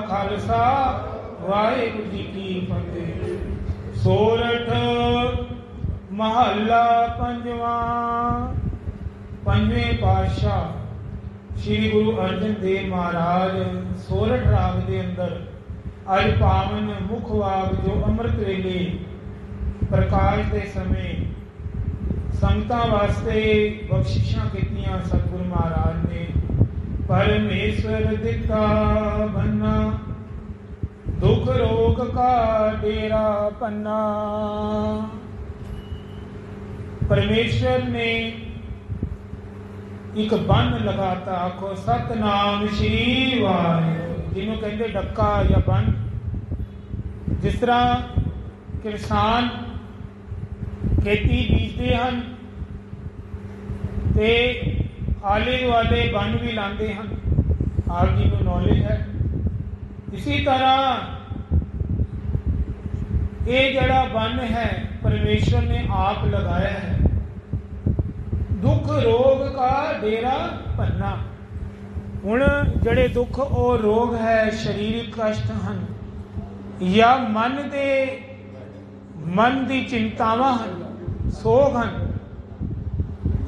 ਖਾਲਸਾ ਵਾਹਿਗੁਰੂ ਜੀ ਕੀ ਫਤਿਹ। ਸੋਰਠ ਮਹੱਲਾ ਪੰਜਵਾਂ। ਪੰਜਵੇਂ ਪਾਤਸ਼ਾਹ ਸ੍ਰੀ ਗੁਰੂ ਅਰਜਨ ਦੇਵ ਮਹਾਰਾਜ ਸੋਰਠ ਰਾਗ ਦੇ ਅੰਦਰ ਅੱਜ ਪਾਵਨ ਮੁੱਖ ਵਾਕ ਜੋ ਅੰਮ੍ਰਿਤ ਵੇਲੇ ਪ੍ਰਕਾਸ਼ ਦੇ ਸਮੇਂ ਸੰਗਤਾਂ ਵਾਸਤੇ ਬਖਸ਼ਿਸ਼ਾਂ ਕੀਤੀਆਂ ਸਤਿਗੁਰੂ ਮਹਾਰਾਜ ਨੇ। ਪਰਮੇਸ਼ਵਰ ਦਿੱਤਾ ਬੰਨਾ ਦੁੱਖ ਰੋਗ ਕਾ ਡੇਰਾ ਪੰਨਾ। ਪਰਮੇਸ਼ਵਰ ਨੇ ਇੱਕ ਬੰਨ ਲਗਾਤਾ। ਆਖੋ ਸਤਨਾਮ ਸ਼੍ਰੀ ਵਾਹਿਗੁਰੂ, ਜਿਹਨੂੰ ਕਹਿੰਦੇ ਡੱਕਾ ਜਾਂ ਬੰਨ। ਜਿਸ ਤਰ੍ਹਾਂ ਕਿਸਾਨ ਖੇਤੀ ਬੀਜਦੇ ਹਨ ਤੇ ਆਲੇ ਦੁਆਲੇ ਬੰਨ ਵੀ ਲਾਉਂਦੇ ਹਨ, ਆਪ ਜੀ ਨੂੰ ਨੌਲੇਜ ਹੈ। ਇਸੇ ਤਰ੍ਹਾਂ ਇਹ ਜਿਹੜਾ ਬੰਨ ਹੈ ਪਰਮੇਸ਼ਵਰ ਨੇ ਆਪ ਲਗਾਇਆ ਹੈ। ਦੁੱਖ ਰੋਗ ਕਾ ਡੇਰਾ ਭੰਨਾ। ਹੁਣ ਜਿਹੜੇ ਦੁੱਖ ਉਹ ਰੋਗ ਹੈ, ਸਰੀਰਕ ਕਸ਼ਟ ਹਨ ਜਾਂ ਮਨ ਦੀ ਚਿੰਤਾਵਾਂ ਹਨ, ਸੋਗ ਹਨ,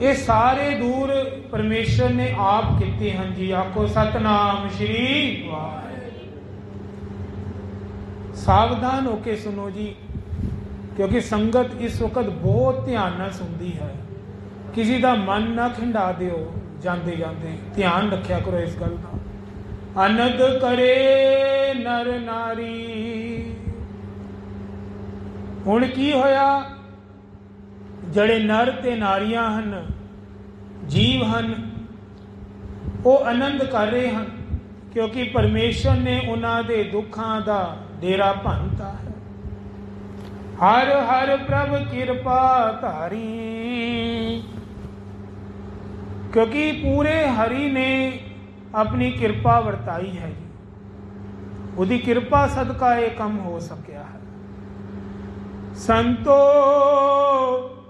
ਇਹ ਸਾਰੇ ਦੂਰ ਪਰਮੇਸ਼ਰ ਨੇ ਆਪ ਕੀਤੇ ਹਨ ਜੀ। ਆਖੋ ਸਤਨਾਮ ਸ਼੍ਰੀ ਵਾਹਿਗੁਰੂ। ਸਾਵਧਾਨ ਹੋ ਕੇ ਸੁਣੋ ਜੀ, ਕਿਉਂਕਿ ਸੰਗਤ ਇਸ ਵਕਤ ਬਹੁਤ ਧਿਆਨ ਨਾਲ ਸੁਣਦੀ ਹੈ। ਕਿਸੇ ਦਾ ਮਨ ਨਾ ਖਿੰਡਾ ਦਿਓ ਜਾਂਦੇ ਜਾਂਦੇ, ਧਿਆਨ ਰੱਖਿਆ ਕਰੋ ਇਸ ਗੱਲ ਦਾ। ਅਨੰਦ ਕਰੇ ਨਰ ਨਾਰੀ। ਹੁਣ ਕੀ ਹੋਇਆ, ਜਿਹੜੇ ਨਰ ਤੇ ਨਾਰੀਆਂ ਹਨ, ਜੀਵ ਹਨ, ਉਹ ਆਨੰਦ ਕਰ ਰਹੇ ਹਨ, ਕਿਉਂਕਿ ਪਰਮੇਸ਼ਰ ਨੇ ਉਹਨਾਂ ਦੇ ਦੁੱਖਾਂ ਦਾ ਡੇਰਾ ਭੰਨਤਾ ਹੈ। ਹਰ ਹਰ ਪ੍ਰਭ ਕਿਰਪਾ ਧਾਰੀ। ਕਿਉਂਕਿ ਪੂਰੇ ਹਰੀ ਨੇ ਆਪਣੀ ਕਿਰਪਾ ਵਰਤਾਈ ਹੈ ਜੀ। ਉਹਦੀ ਕਿਰਪਾ ਸਦਕਾ ਇਹ ਕੰਮ ਹੋ ਸਕਿਆ ਹੈ। ਸੰਤੋ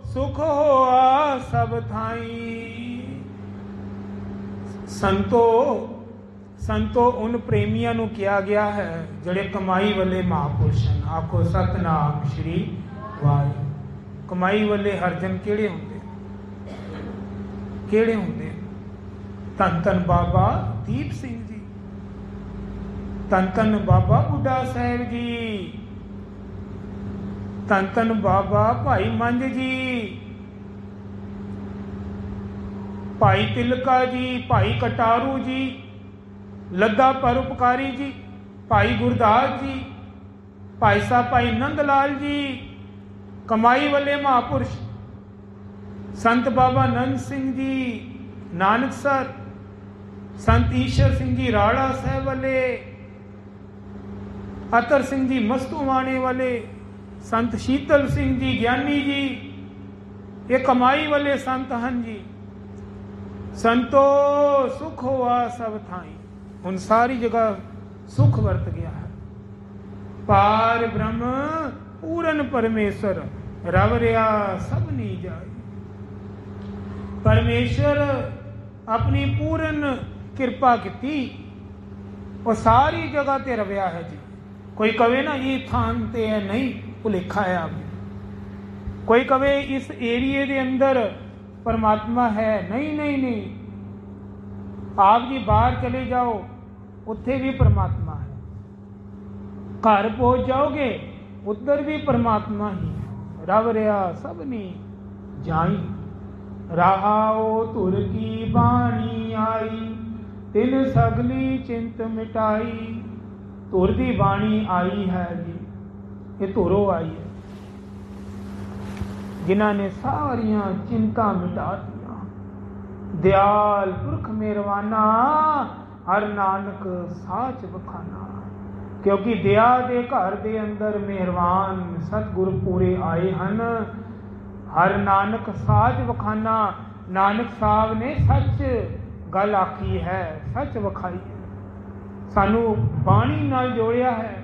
ਸੁਖ ਹੋਆ ਸਭ ਥਾਈ। ਸੰਤੋ ਉਨ ਪ੍ਰੇਮੀਆਂ ਨੂੰ ਕਿਹਾ ਗਿਆ ਹੈ ਜਿਹੜੇ ਕਮਾਈ ਵਾਲੇ ਮਹਾਂਪੁਰਸ਼ ਹਨ। ਆਖੋ ਸਤਨਾਮ ਸ਼੍ਰੀ ਵਾਹਿਗੁਰੂ। ਕਮਾਈ ਵਾਲੇ ਹਰਜਨ ਕਿਹੜੇ ਹੁੰਦੇ? ਕਿਹੜੇ ਹੁੰਦੇ? ਧੰਨ ਧੰਨ ਬਾਬਾ ਦੀਪ ਸਿੰਘ ਜੀ, ਧੰਨ ਧੰਨ ਬਾਬਾ ਬੁੱਢਾ ਸਾਹਿਬ ਜੀ, ਧੰਨ ਧੰਨ ਬਾਬਾ ਭਾਈ ਮੰਝ ਜੀ, ਭਾਈ ਤਿਲਕਾ ਜੀ, ਭਾਈ ਕਟਾਰੂ ਜੀ, ਲੱਦਾ ਪਰਉਪਕਾਰੀ ਜੀ, ਭਾਈ ਗੁਰਦਾਸ ਜੀ, ਭਾਈ ਸਾਹਿਬ ਭਾਈ ਨੰਦ ਲਾਲ ਜੀ, ਕਮਾਈ ਵਾਲੇ ਮਹਾਂਪੁਰਸ਼ ਸੰਤ ਬਾਬਾ ਨੰਦ ਸਿੰਘ ਜੀ ਨਾਨਕਸਰ, ਸੰਤ ਈਸ਼ਰ ਸਿੰਘ ਜੀ ਰਾੜਾ ਸਾਹਿਬ ਵਾਲੇ, ਅਤਰ ਸਿੰਘ ਜੀ ਮਸਤੂਵਾਣੇ ਵਾਲੇ, ਸੰਤ ਸ਼ੀਤਲ ਸਿੰਘ ਜੀ ਗਿਆਨੀ ਜੀ, ਇਹ ਕਮਾਈ ਵਾਲੇ ਸੰਤ ਹਨ ਜੀ। ਸੰਤੋ ਸੁਖ ਹੋਆ ਸਭ ਥਾਈ। ਹੁਣ ਸਾਰੀ ਜਗ੍ਹਾ ਸੁਖ ਵਰਤ ਗਿਆ ਹੈ। ਪਾਰ ਬ੍ਰਹਮ ਪੂਰਨ ਪਰਮੇਸ਼ਰ ਰਵ ਰਿਹਾ ਸਭ ਨੀ ਜਾਈ। ਪਰਮੇਸ਼ਰ ਆਪਣੀ ਪੂਰਨ ਕਿਰਪਾ ਕੀਤੀ, ਉਹ ਸਾਰੀ ਜਗ੍ਹਾ ਤੇ ਰਵਿਆ ਹੈ ਜੀ। ਕੋਈ ਕਵੇ ਨਾ ਇਹ ਥਾਨ ਤੇ ਹੈ, ਨਹੀਂ, ਭੁਲੇਖਾ ਹੈ ਆਪ। ਕੋਈ ਕਵੇ ਇਸ ਏਰੀਏ ਦੇ ਅੰਦਰ ਪਰਮਾਤਮਾ ਹੈ, ਨਹੀਂ। ਆਪ ਜੀ ਬਾਹਰ ਚਲੇ ਜਾਓ, ਉੱਥੇ ਵੀ ਪਰਮਾਤਮਾ ਹੈ। ਘਰ ਪਹੁੰਚ ਜਾਓਗੇ, ਉੱਧਰ ਵੀ ਪਰਮਾਤਮਾ ਹੀ ਹੈ। ਰਵ ਰਿਹਾ ਸਭ ਨੀ ਜਾਈ। ਰਹਾਓ ਧੁਰ ਕੀ ਬਾਣੀ ਆਈ, ਤਿਨ ਸਗਲੀ ਚਿੰਤ ਮਿਟਾਈ। ਧੁਰ ਦੀ ਬਾਣੀ ਆਈ ਹੈ ਜੀ, ਇਹ ਧੁਰੋਂ ਆਈ ਹੈ, ਜਿਨ੍ਹਾਂ ਨੇ ਸਾਰੀਆਂ ਚਿੰਤਾ ਮਿਟਾ ਦਿੱਤੀਆਂ। ਦਿਆਲ ਪੁਰਖ ਮਿਹਰਵਾਨਾ, ਹਰ ਨਾਨਕ ਸਾਚ ਬਖਾਨਾ। ਕਿਉਂਕਿ ਦਇਆ ਦੇ ਘਰ ਦੇ ਅੰਦਰ ਮਿਹਰਬਾਨ ਸਤਿਗੁਰ ਪੂਰੇ ਆਏ ਹਨ। ਹਰ ਨਾਨਕ ਸਾਚ ਵਖਾਨਾ। ਨਾਨਕ ਸਾਹਿਬ ਨੇ ਸੱਚ ਗੱਲ ਆਖੀ ਹੈ, ਸੱਚ ਵਿਖਾਈ ਹੈ, ਸਾਨੂੰ ਬਾਣੀ ਨਾਲ ਜੋੜਿਆ ਹੈ।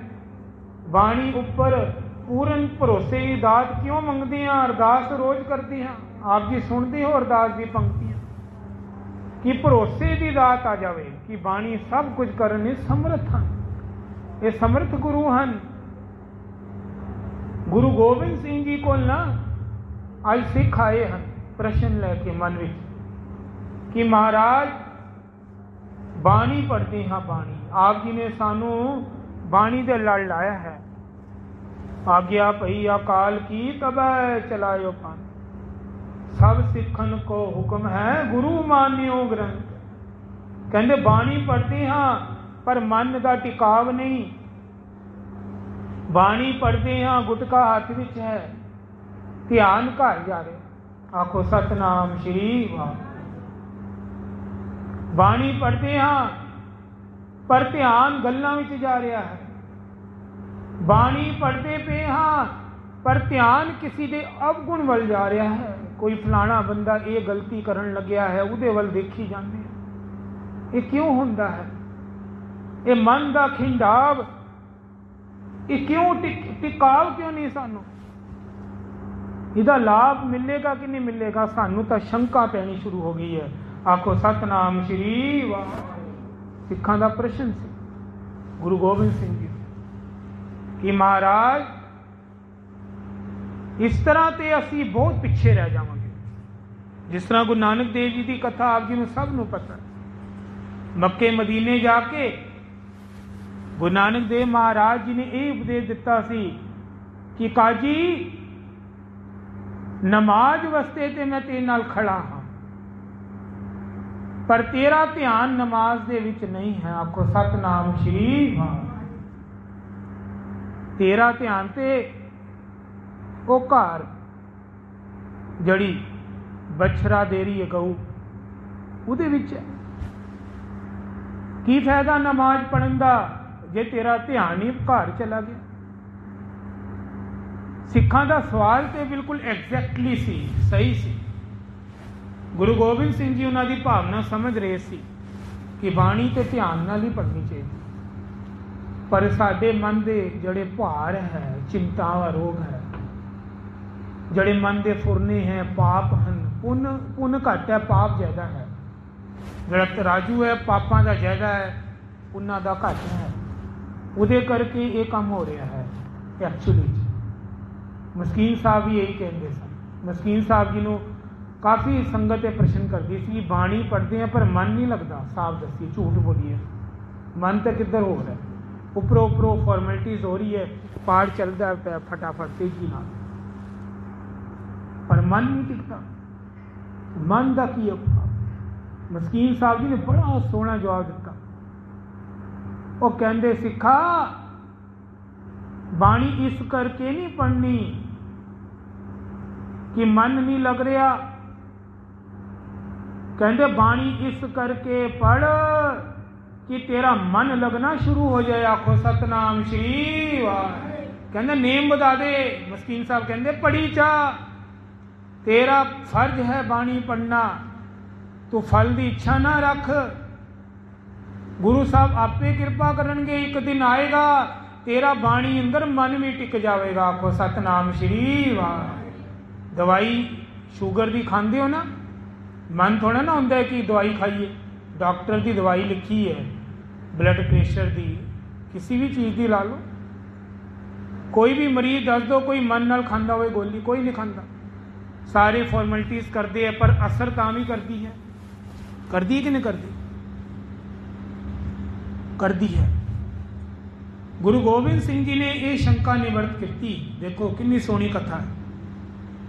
ਬਾਣੀ ਉੱਪਰ ਪੂਰਨ ਭਰੋਸੇ ਦੀ ਦਾਤ ਕਿਉਂ ਮੰਗਦੇ ਹਾਂ? ਅਰਦਾਸ ਰੋਜ਼ ਕਰਦੇ ਹਾਂ। ਆਪ ਜੀ ਸੁਣਦੇ ਹੋ ਅਰਦਾਸ ਦੀ ਪੰਕਤੀਆਂ, ਕਿ ਭਰੋਸੇ ਦੀ ਦਾਤ ਆ ਜਾਵੇ ਕਿ ਬਾਣੀ ਸਭ ਕੁਝ ਕਰਨ ਵਿੱਚ ਸਮਰੱਥ ਹਨ। ये समर्थ गुरु हैं। गुरु गोबिंद सिंह जी को ना आज सिख आए हैं प्रश्न लैके मन में कि महाराज बाणी पढ़ते हाँ, बाणी आप जी ने सानू बाणी दे लड़ लाया है। आज्ञा पई अकाल की तब चलायो पान, सब सिखन को हुक्म है गुरु मान्यो ग्रंथ। कहते बाणी पढ़ते हाँ पर मन का टिकाव नहीं। बाणी पढ़ते हाँ गुटका हाथ विच है, ध्यान घर जा रहे। आखो सतनाम श्री वाह। बाणी पढ़ते हाँ पर ध्यान गल्लां विच जा रहा है। बाणी पढ़ते पे हाँ पर ध्यान किसी दे अवगुण वल जा रहा है। कोई फलाना बंदा ये गलती करन लग्या है, उहदे वल देखी जाते हैं। ये क्यों होंदा है? ये मन का खिंडाव, ये क्यों टिकाव क्यों नहीं? सानू इहदा लाभ मिलेगा कि नहीं मिलेगा? सानू तो शंका पैनी शुरू हो गई है। आखो सतनाम श्री वाह। सिखां दा प्रश्न सी गुरु गोबिंद सिंह जी कि महाराज इस तरह ते असी बहुत पिछे रह जावांगे। जिस तरह गुरु नानक देव जी की कथा आप जी नूं सब नूं पता। मक्के मदीने जाके गुरु नानक देव महाराज जी ने यह उपदेश दिता सी कि काजी नमाज वास्ते ते मैं तेरे नाल खड़ा हाँ, पर तेरा ध्यान नमाज दे विच नहीं है। आखो सतनाम श्री वाह। तेरा ध्यान ते वो घर जड़ी बछड़ा दे रही है गऊ उहदे विच है। की फायदा नमाज पढ़न दा जे तेरा ध्यान ही घर चला गया? सिखां दा सवाल तो बिल्कुल एग्जैक्टली सी, सही सी। गुरु गोबिंद सिंह जी उन्हों की भावना समझ रहे सी कि बाणी तो ध्यान नाल ही पढ़नी चाहिए, पर साडे मन के जड़े भार है, चिंता वा रोग है, जड़े मन के फुरने हैं, पाप हैं, पुन घट है, पाप ज्यादा है। जड़ा तराजू है पापां का ज्यादा है, पुन्ना का घट है। उहदे करके ये काम हो रहा है। एक्चुअली मस्कीन साहब भी यही कहते सन। मस्कीन साहब जी नूं काफ़ी संगत प्रश्न करती सी, बाणी पढ़ते हैं पर मन नहीं लगता। साफ दसी, झूठ बोलिए, मन तो किधर हो रहा है? उपरों उपरों फॉर्मेलिटीज हो रही है, पाठ चलता है फटाफट तेजी नाल, पर मन नहीं टिकता। मन का की औखा? मस्कीन साहब जी ने बड़ा सोहना जवाब दिता। वो कहते सिखा बाणी इस करके नहीं पढ़नी कि मन नहीं लग रहा। कहते बाणी इस करके पढ़ कि तेरा मन लगना शुरू हो जाए। आखो सतनाम श्री वाह। कहते नेम बता दे। मस्कीन साहब कहते पढ़ी चा, तेरा फर्ज है बाणी पढ़ना, तू फल की इच्छा ना रख। गुरु साहब आपे कृपा करनगे, एक दिन आएगा तेरा बाणी अंदर मन भी टिक जाएगा। आखो सतनाम श्री वाह। दवाई शुगर की खाते हो ना, मन थोड़ा ना होंदा है कि दवाई खाइए। डॉक्टर की दवाई लिखी है ब्लड प्रेशर की, किसी भी चीज़ की ला लो, कोई भी मरीज दस दो कोई मन नाल खांदा होवे गोली, कोई नहीं खांदा। सारे फॉर्मेलिटीज़ करते हैं पर असर तां भी करती है। करती है कि नहीं करती? करती है। गुरु गोबिंद सिंह जी ने यह शंका निवृत्त की। देखो कितनी सोहनी कथा है।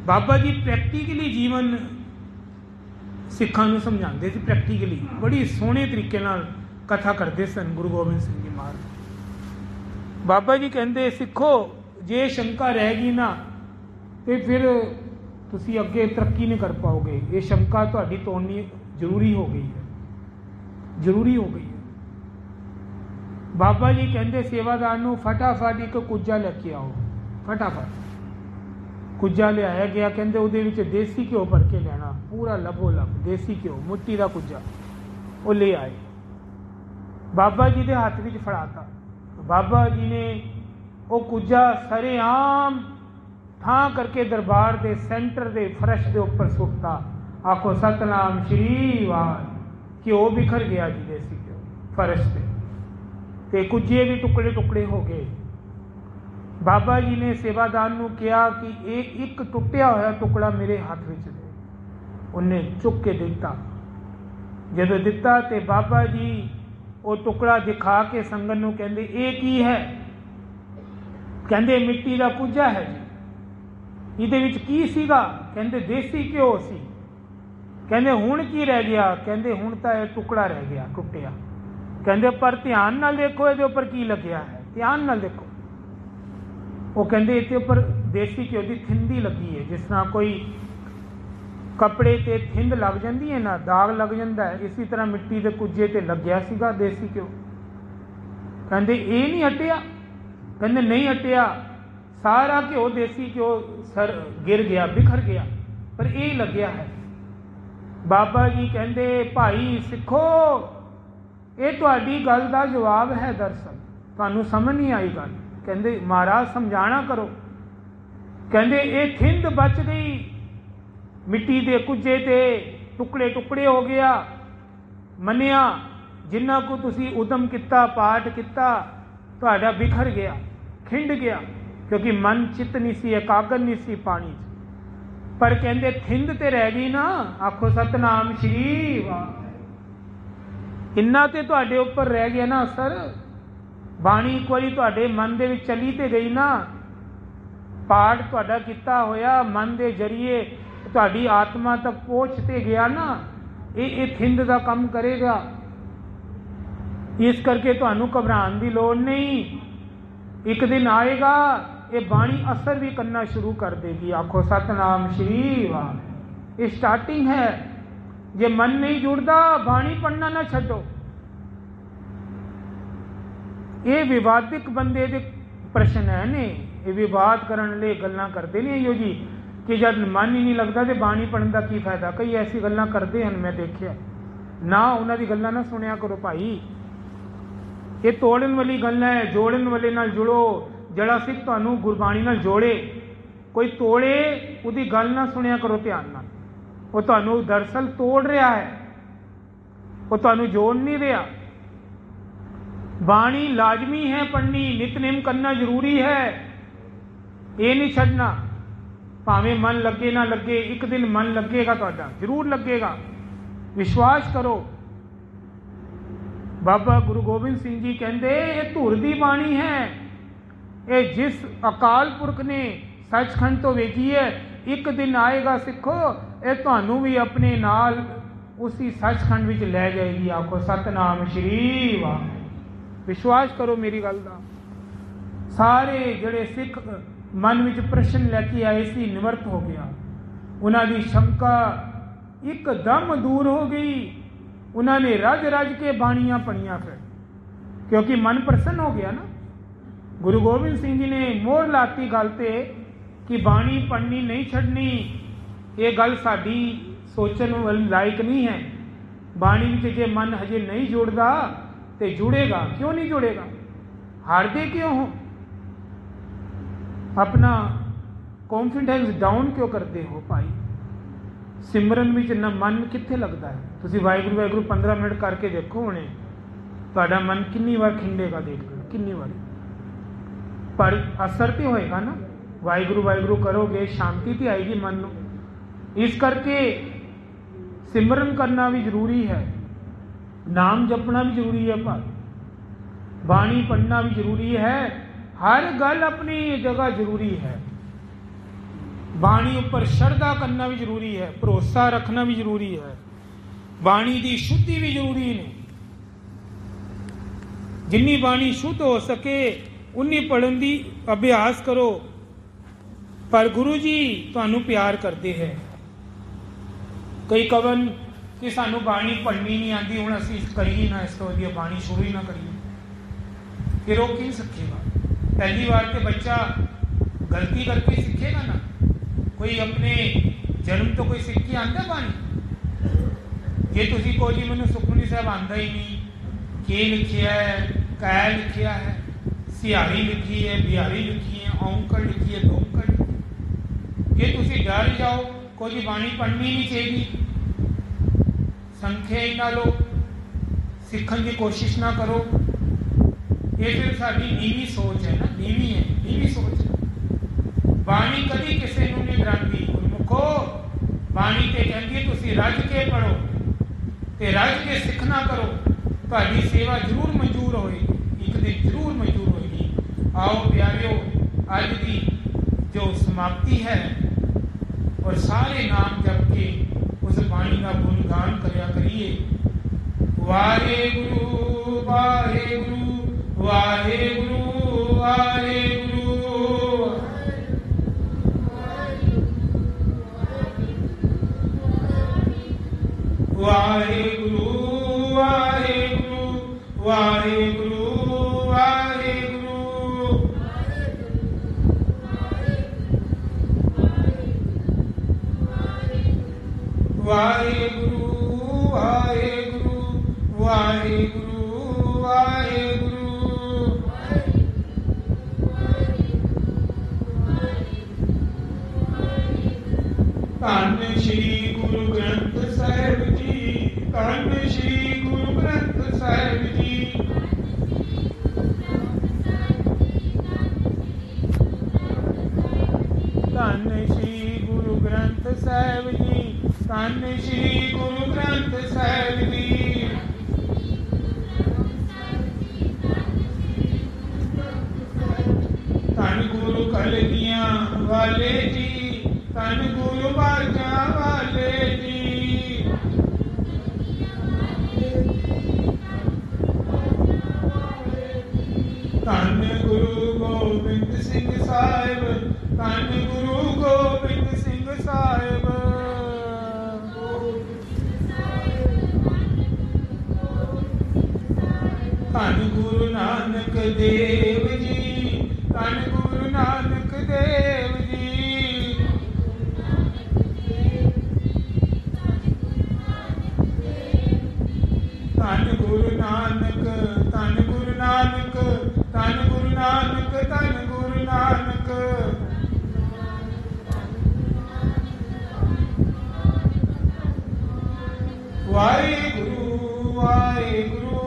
बाबा जी प्रैक्टिकली जीवन सिखां नूं समझाते थे, प्रैक्टिकली बड़ी सोहने तरीके नाल कथा करते सन गुरु गोबिंद सिंह जी महाराज। बाबा जी कहते सिखो जे शंका रहेगी ना तो फिर तुसी अगे तरक्की नहीं कर पाओगे। ये शंका तुहाडी तोड़नी जरूरी हो गई है, जरूरी हो गई है। बाबा जी कहते सेवादार नूं फटाफट एक कुज्जा लेके आओ। फटाफट कुज्जा लिया गया। कहते उहदे विच देसी घ्यो भर के लेना, पूरा लबो लब देसी घ्यो, मिट्टी का कुज्जा वो ले आए। बाबा जी के हाथ में फड़ाता। बाबा जी ने वो कुज्जा सरेआम थां करके दरबार के सेंटर के फरश के उपर सुटता। आखो सतनाम श्री वाह। घ्यो बिखर गया जी, देसी घ्यो फरश से। ਤੇ ਕੁਝੇ ਵੀ ਟੁਕੜੇ ਟੁਕੜੇ ਹੋ ਗਏ। ਬਾਬਾ ਜੀ ਨੇ ਸੇਵਾਦਾਰ ਨੂੰ ਕਿਹਾ ਕਿ ਇਹ ਇੱਕ ਟੁੱਟਿਆ ਹੋਇਆ ਟੁਕੜਾ ਮੇਰੇ ਹੱਥ ਵਿੱਚ ਦੇ। ਉਹਨੇ ਚੁੱਕ ਕੇ ਦਿੱਤਾ। ਜਦੋਂ ਦਿੱਤਾ ਤੇ ਬਾਬਾ ਜੀ ਉਹ ਟੁਕੜਾ ਦਿਖਾ ਕੇ ਸੰਗਤ ਨੂੰ ਕਹਿੰਦੇ ਇਹ ਕੀ ਹੈ? ਕਹਿੰਦੇ ਮਿੱਟੀ ਦਾ ਕੁਝਾ ਹੈ ਜੀ। ਇਹਦੇ ਵਿੱਚ ਕੀ ਸੀਗਾ? ਕਹਿੰਦੇ ਦੇਸੀ ਘਿਓ ਸੀ। ਕਹਿੰਦੇ ਹੁਣ ਕੀ ਰਹਿ ਗਿਆ? ਕਹਿੰਦੇ ਹੁਣ ਤਾਂ ਇਹ ਟੁਕੜਾ ਰਹਿ ਗਿਆ ਟੁੱਟਿਆ। ਕਹਿੰਦੇ ਪਰ ਧਿਆਨ ਨਾਲ ਦੇਖੋ ਇਹਦੇ ਉੱਪਰ ਕੀ ਲੱਗਿਆ ਹੈ, ਧਿਆਨ ਨਾਲ ਦੇਖੋ। ਉਹ ਕਹਿੰਦੇ ਇਹਦੇ ਉੱਪਰ ਦੇਸੀ ਘਿਓ ਦੀ ਥਿੰਦੀ ਲੱਗੀ ਹੈ, ਜਿਸ ਤਰ੍ਹਾਂ ਕੋਈ ਕੱਪੜੇ ਤੇ ਥਿੰਦ ਲੱਗ ਜਾਂਦੀ ਹੈ ਨਾ, ਦਾਗ ਲੱਗ ਜਾਂਦਾ ਹੈ, ਇਸੇ ਤਰ੍ਹਾਂ ਮਿੱਟੀ ਦੇ ਕੁੱਜੇ ਤੇ ਲੱਗਿਆ ਸੀਗਾ ਦੇਸੀ ਘਿਓ। ਕਹਿੰਦੇ ਇਹ ਨਹੀਂ ਹਟਿਆ? ਕਹਿੰਦੇ ਨਹੀਂ ਹਟਿਆ, ਸਾਰਾ ਘਿਓ ਦੇਸੀ ਘਿਓ ਸਰ ਗਿਰ ਗਿਆ, ਬਿਖਰ ਗਿਆ, ਪਰ ਇਹ ਲੱਗਿਆ ਹੈ। ਬਾਬਾ ਜੀ ਕਹਿੰਦੇ ਭਾਈ ਸਿੱਖੋ, ਇਹ ਤੁਹਾਡੀ ਗੱਲ ਦਾ ਜਵਾਬ ਹੈ। ਦਰਅਸਲ ਤੁਹਾਨੂੰ ਸਮਝ ਨਹੀਂ ਆਈ ਗੱਲ। ਕਹਿੰਦੇ ਮਹਾਰਾਜ ਸਮਝਾਣਾ ਕਰੋ। ਕਹਿੰਦੇ ਇਹ ਥਿੰਦ ਬਚ ਗਈ, ਮਿੱਟੀ ਦੇ ਕੁੱਜੇ ਤੇ ਟੁਕੜੇ ਟੁਕੜੇ ਹੋ ਗਿਆ। ਮੰਨਿਆ ਜਿੰਨਾ ਕੁ ਤੁਸੀਂ ਉਦਮ ਕੀਤਾ, ਪਾਠ ਕੀਤਾ, ਤੁਹਾਡਾ ਬਿਖਰ ਗਿਆ, ਖਿੰਡ ਗਿਆ, ਕਿਉਂਕਿ ਮਨ ਚਿੱਤ ਨਹੀਂ ਸੀ, ਇਕਾਗਰ ਨਹੀਂ ਸੀ ਪਾਣੀ 'ਚ। ਪਰ ਕਹਿੰਦੇ ਥਿੰਦ ਤੇ ਰਹਿ ਗਈ ਨਾ। ਆਖੋ ਸਤਨਾਮ ਸ਼੍ਰੀ ਵਾਹਿਗੁਰੂ। ਇੰਨਾ ਤੇ ਤੁਹਾਡੇ ਉੱਪਰ ਰਹਿ ਗਿਆ ਨਾ ਅਸਰ। ਬਾਣੀ ਇੱਕ ਵਾਰੀ ਤੁਹਾਡੇ ਮਨ ਦੇ ਵਿੱਚ ਚਲੀ ਤੇ ਗਈ ਨਾ, ਪਾਠ ਤੁਹਾਡਾ ਕੀਤਾ ਹੋਇਆ ਮਨ ਦੇ ਜਰੀਏ ਤੁਹਾਡੀ ਆਤਮਾ ਤੱਕ ਪਹੁੰਚ ਤੇ ਗਿਆ ਨਾ, ਇਹ ਥਿੰਦ ਦਾ ਕੰਮ ਕਰੇਗਾ। ਇਸ ਕਰਕੇ ਤੁਹਾਨੂੰ ਘਬਰਾਉਣ ਦੀ ਲੋੜ ਨਹੀਂ। ਇੱਕ ਦਿਨ ਆਏਗਾ ਇਹ ਬਾਣੀ ਅਸਰ ਵੀ ਕਰਨਾ ਸ਼ੁਰੂ ਕਰ ਦੇਗੀ। ਆਖੋ ਸਤਨਾਮ ਸ਼੍ਰੀ ਵਾਹਿਗੁਰੂ। ਇਹ ਸਟਾਰਟਿੰਗ ਹੈ। ਜੇ ਮਨ ਨਹੀਂ ਜੁੜਦਾ ਬਾਣੀ ਪੜ੍ਹਨਾ ਨਾ ਛੱਡੋ। ਇਹ ਵਿਵਾਦਿਕ ਬੰਦੇ ਦੇ ਪ੍ਰਸ਼ਨ ਹੈ ਨੇ, ਇਹ ਵਿਵਾਦ ਕਰਨ ਲਈ ਗੱਲਾਂ ਕਰਦੇ ਨੇ ਇਹੋ ਜੀ ਕਿ ਜਦ ਮਨ ਹੀ ਨਹੀਂ ਲੱਗਦਾ ਤੇ ਬਾਣੀ ਪੜ੍ਹਨ ਦਾ ਕੀ ਫਾਇਦਾ। ਕਈ ਐਸੀ ਗੱਲਾਂ ਕਰਦੇ ਹਨ, ਮੈਂ ਦੇਖਿਆ ਨਾ। ਉਹਨਾਂ ਦੀ ਗੱਲਾਂ ਨਾ ਸੁਣਿਆ ਕਰੋ ਭਾਈ। ਇਹ ਤੋੜਨ ਵਾਲੀ ਗੱਲ ਹੈ। ਜੋੜਨ ਵਾਲੇ ਨਾਲ ਜੁੜੋ। ਜਿਹੜਾ ਸਿੱਖ ਤੁਹਾਨੂੰ ਗੁਰਬਾਣੀ ਨਾਲ ਜੋੜੇ, ਕੋਈ ਤੋੜੇ ਉਹਦੀ ਗੱਲ ਨਾ ਸੁਣਿਆ ਕਰੋ ਧਿਆਨ ਨਾਲ। ਉਹ ਤੁਹਾਨੂੰ ਦਰਅਸਲ ਤੋੜ ਰਿਹਾ ਹੈ, ਉਹ ਤੁਹਾਨੂੰ ਜੋੜ ਨਹੀਂ ਰਿਹਾ। ਬਾਣੀ ਲਾਜ਼ਮੀ ਹੈ ਪੜ੍ਹਨੀ, ਨਿਤਨੇਮ ਕਰਨਾ ਜ਼ਰੂਰੀ ਹੈ। ਇਹ ਨਹੀਂ ਛੱਡਣਾ। ਭਾਵੇਂ ਮਨ ਲੱਗੇ ਨਾ ਲੱਗੇ, ਇੱਕ ਦਿਨ ਮਨ ਲੱਗੇਗਾ, ਤੁਹਾਡਾ ਜ਼ਰੂਰ ਲੱਗੇਗਾ। ਵਿਸ਼ਵਾਸ ਕਰੋ। ਬਾਬਾ ਗੁਰੂ ਗੋਬਿੰਦ ਸਿੰਘ ਜੀ ਕਹਿੰਦੇ ਇਹ ਧੁਰ ਦੀ ਬਾਣੀ ਹੈ। ਇਹ ਜਿਸ ਅਕਾਲ ਪੁਰਖ ਨੇ ਸੱਚਖੰਡ ਤੋਂ ਵੇਖੀ ਹੈ, ਇੱਕ ਦਿਨ ਆਏਗਾ ਸਿੱਖੋ, ਇਹ ਤੁਹਾਨੂੰ ਵੀ ਆਪਣੇ ਨਾਲ ਉਸੀ ਸੱਚਖੰਡ ਵਿੱਚ ਲੈ ਜਾਏਗੀ। ਆਖੋ ਸਤਨਾਮ ਸ਼੍ਰੀ ਵਾਹਿਗੁਰੂ। ਵਿਸ਼ਵਾਸ ਕਰੋ ਮੇਰੀ ਗੱਲ ਦਾ। ਸਾਰੇ ਜਿਹੜੇ ਸਿੱਖ ਮਨ ਵਿੱਚ ਪ੍ਰਸ਼ਨ ਲੈ ਕੇ ਆਏ ਸੀ, ਨਿਵਰਤ ਹੋ ਗਿਆ। ਉਹਨਾਂ ਦੀ ਸ਼ੰਕਾ ਇੱਕਦਮ ਦੂਰ ਹੋ ਗਈ। ਉਹਨਾਂ ਨੇ ਰੱਜ ਰੱਜ ਕੇ ਬਾਣੀਆਂ ਪੜ੍ਹੀਆਂ ਫਿਰ, ਕਿਉਂਕਿ ਮਨ ਪ੍ਰਸੰਨ ਹੋ ਗਿਆ ਨਾ। ਗੁਰੂ ਗੋਬਿੰਦ ਸਿੰਘ ਜੀ ਨੇ ਮੋਹਰ ਲਾਤੀ ਗੱਲ ਤੇ ਕਿ ਬਾਣੀ ਪੜ੍ਹਨੀ ਨਹੀਂ ਛੱਡਣੀ। ਇਹ ਗੱਲ ਸਾਡੀ ਸੋਚਣ ਵਾਲੀ ਲਾਇਕ ਨਹੀਂ ਹੈ। ਬਾਣੀ ਵਿੱਚ ਜੇ ਮਨ ਹਜੇ ਨਹੀਂ ਜੁੜਦਾ ਤੇ ਜੁੜੇਗਾ। ਕਿਉਂ ਨਹੀਂ ਜੁੜੇਗਾ? ਹਾਰਦੇ ਕਿਉਂ ਹੋ? ਆਪਣਾ ਕੌਨਫੀਡੈਂਸ ਡਾਊਨ ਕਿਉਂ ਕਰਦੇ ਹੋ ਭਾਈ? ਸਿਮਰਨ ਵਿੱਚ ਨਾ ਮਨ ਕਿੱਥੇ ਲੱਗਦਾ ਹੈ? ਤੁਸੀਂ ਵਾਹਿਗੁਰੂ ਵਾਹਿਗੁਰੂ 15 ਮਿੰਟ ਕਰਕੇ ਦੇਖੋ, ਹੁਣੇ ਤੁਹਾਡਾ ਮਨ ਕਿੰਨੀ ਵਾਰ ਖਿੰਡੇਗਾ, ਦੇਖ ਲਓ ਕਿੰਨੀ ਵਾਰੀ। ਪਰ ਅਸਰ ਤੇ ਹੋਏਗਾ ਨਾ। ਵਾਹਿਗੁਰੂ ਵਾਹਿਗੁਰੂ ਕਰੋਗੇ, ਸ਼ਾਂਤੀ ਤੇ ਆਏਗੀ ਮਨ ਨੂੰ। ਇਸ ਕਰਕੇ ਸਿਮਰਨ ਕਰਨਾ ਵੀ ਜ਼ਰੂਰੀ ਹੈ, ਨਾਮ ਜਪਣਾ ਵੀ ਜ਼ਰੂਰੀ ਹੈ, ਭਾਈ ਬਾਣੀ ਪੜ੍ਹਨਾ ਵੀ ਜ਼ਰੂਰੀ ਹੈ। ਹਰ ਗੱਲ ਆਪਣੀ ਜਗ੍ਹਾ ਜ਼ਰੂਰੀ ਹੈ। ਬਾਣੀ ਉੱਪਰ ਸ਼ਰਧਾ ਕਰਨਾ ਵੀ ਜ਼ਰੂਰੀ ਹੈ, ਭਰੋਸਾ ਰੱਖਣਾ ਵੀ ਜ਼ਰੂਰੀ ਹੈ। ਬਾਣੀ ਦੀ ਸ਼ੁੱਧੀ ਵੀ ਜ਼ਰੂਰੀ ਨੇ। ਜਿੰਨੀ ਬਾਣੀ ਸ਼ੁੱਧ ਹੋ ਸਕੇ ਉਨੀ ਪੜ੍ਹਨ ਦੀ ਅਭਿਆਸ ਕਰੋ। ਪਰ ਗੁਰੂ ਜੀ ਤੁਹਾਨੂੰ ਪਿਆਰ ਕਰਦੇ ਹੈ। ਕਈ ਕਵਨ ਕਿ ਸਾਨੂੰ ਬਾਣੀ ਪੜ੍ਹਨੀ ਨਹੀਂ ਆਉਂਦੀ, ਹੁਣ ਅਸੀਂ ਕਰੀਏ ਨਾ, ਇਸ ਤੋਂ ਵਧੀਆ ਬਾਣੀ ਸ਼ੁਰੂ ਹੀ ਨਾ ਕਰੀਏ। ਫਿਰ ਉਹ ਕੀ ਸਿੱਖੇਗਾ? ਪਹਿਲੀ ਵਾਰ ਤੇ ਬੱਚਾ ਗਲਤੀ ਕਰਕੇ ਸਿੱਖੇਗਾ ਨਾ। ਕੋਈ ਆਪਣੇ ਜਨਮ ਤੋਂ ਕੋਈ ਸਿੱਖ ਕੇ ਆਉਂਦਾ ਬਾਣੀ? ਜੇ ਤੁਸੀਂ ਕਹੋ ਜੀ ਮੈਨੂੰ ਸੁਖਮਨੀ ਸਾਹਿਬ ਆਉਂਦਾ ਹੀ ਨਹੀਂ, ਕੀ ਲਿਖਿਆ ਹੈ, ਕੈ ਲਿਖਿਆ ਹੈ, ਸਿਹਾਰੀ ਲਿਖੀ ਹੈ, ਬਿਹਾਰੀ ਲਿਖੀ ਹੈ, ਔਂਕੜ ਲਿਖੀ ਹੈ, ਦੋਂਕੜ ਲਿਖੀ ਹੈ, ਜੇ ਤੁਸੀਂ ਡਰ ਜਾਓ ਕਹੋ ਜੀ ਬਾਣੀ ਪੜ੍ਹਨੀ ਨਹੀਂ ਚਾਹੀਦੀ, ਸੰਖਿਆ ਹੀ ਨਾ ਲਓ, ਸਿੱਖਣ ਦੀ ਕੋਸ਼ਿਸ਼ ਨਾ ਕਰੋ, ਇਹ ਫਿਰ ਸਾਡੀ ਨੀਵੀਂ ਸੋਚ ਹੈ ਨਾ, ਨੀਵੀਂ ਸੋਚ ਹੈ। ਬਾਣੀ ਕਦੀ ਕਿਸੇ ਨੂੰ ਨਹੀਂ ਡਰਾਉਂਦੀ। ਗੁਰਮੁਖੋ ਬਾਣੀ ਤੇ ਕਹਿੰਦੀ ਹੈ ਤੁਸੀਂ ਰੱਜ ਕੇ ਪੜੋ ਤੇ ਰੱਜ ਕੇ ਸਿੱਖਣਾ ਕਰੋ, ਤੁਹਾਡੀ ਸੇਵਾ ਜ਼ਰੂਰ ਮਨਜ਼ੂਰ ਹੋਏਗੀ, ਇੱਕ ਦਿਨ ਜ਼ਰੂਰ ਮਨਜ਼ੂਰ ਹੋਏਗੀ। ਆਓ ਪਿਆਰਿਓ, ਅੱਜ ਦੀ ਜੋ ਸਮਾਪਤੀ ਹੈ ਔਰ ਸਾਰੇ ਨਾਮ ਜਪ ਕੇ ਉਸ ਬਾਣੀ ਦਾ ਗੁਣਗਾਨ ਕਰਿਆ ਕਰੀਏ। ਵਾਹਿਗੁਰੂ ਵਾਹਿਗੁਰੂ ਵਾਹਿਗੁਰੂ ਵਾਹਿਗੁਰੂ ਵਾਹਿਗੁਰੂ ਵਾਹਿਗੁਰੂ ਵਾਹਿਗੁਰੂ ਵਾਹਿਗੁਰੂ। ਵਾਹਿਗੁਰੂ ਵਾਹਿਗੁਰੂ ਵਾਹਿਗੁਰੂ ਵਾਹਿਗੁਰੂ। ਧੰਨ ਸ਼੍ਰੀ ਗੁਰੂ ਗ੍ਰੰਥ ਸਾਹਿਬ ਜੀ, ਧੰਨ ਸ਼੍ਰੀ ਗੁਰੂ ਗ੍ਰੰਥ ਸਾਹਿਬ ਜੀ। ਧੰਨ ਸ਼੍ਰੀ ਗੁਰੂ ਗ੍ਰੰਥ ਸਾਹਿਬ ਜੀ, ਧੰਨ ਸ਼੍ਰੀ ਗੁਰੂ ਗ੍ਰੰਥ ਸਾਹਿਬ ਜੀ। ਧੰਨ ਗੁਰੂ ਕਲਗੀਆਂ ਵਾਲੇ ਜੀ, ਧੰਨ ਗੁਰੂ ਬਾਜਾਂ ਵਾਲੇ ਜੀ। ਧੰਨ ਗੁਰੂ ਗੋਬਿੰਦ ਸਿੰਘ ਸਾਹਿਬ, ਧੰਨ ਗੁਰੂ ਗੋਬਿੰਦ ਸਿੰਘ ਸਾਹਿਬ। ਧੰਨ ਗੁਰੂ ਨਾਨਕ ਦੇਵ ਜੀ, ਧੰਨ ਗੁਰੂ ਨਾਨਕ ਦੇਵ ਜੀ। ਧੰਨ ਗੁਰੂ ਨਾਨਕ, ਧੰਨ ਗੁਰੂ ਨਾਨਕ, ਧੰਨ ਗੁਰੂ ਨਾਨਕ, ਧੰਨ ਗੁਰੂ ਨਾਨਕ। ਵਾਹਿਗੁਰੂ ਵਾਹਿਗੁਰੂ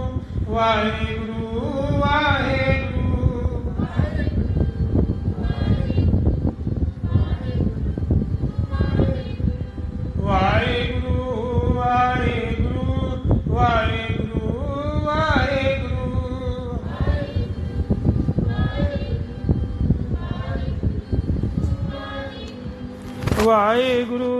ਵਾਹਿਗੁਰੂ ਵਾਹਿਗੁਰੂ। ਵਾਹਿਗੁਰੂ ਵਾਹਿਗੁਰੂ ਵਾਹਿਗੁਰੂ ਵਾਹਿਗੁਰੂ। ਵਾਹਿਗੁਰੂ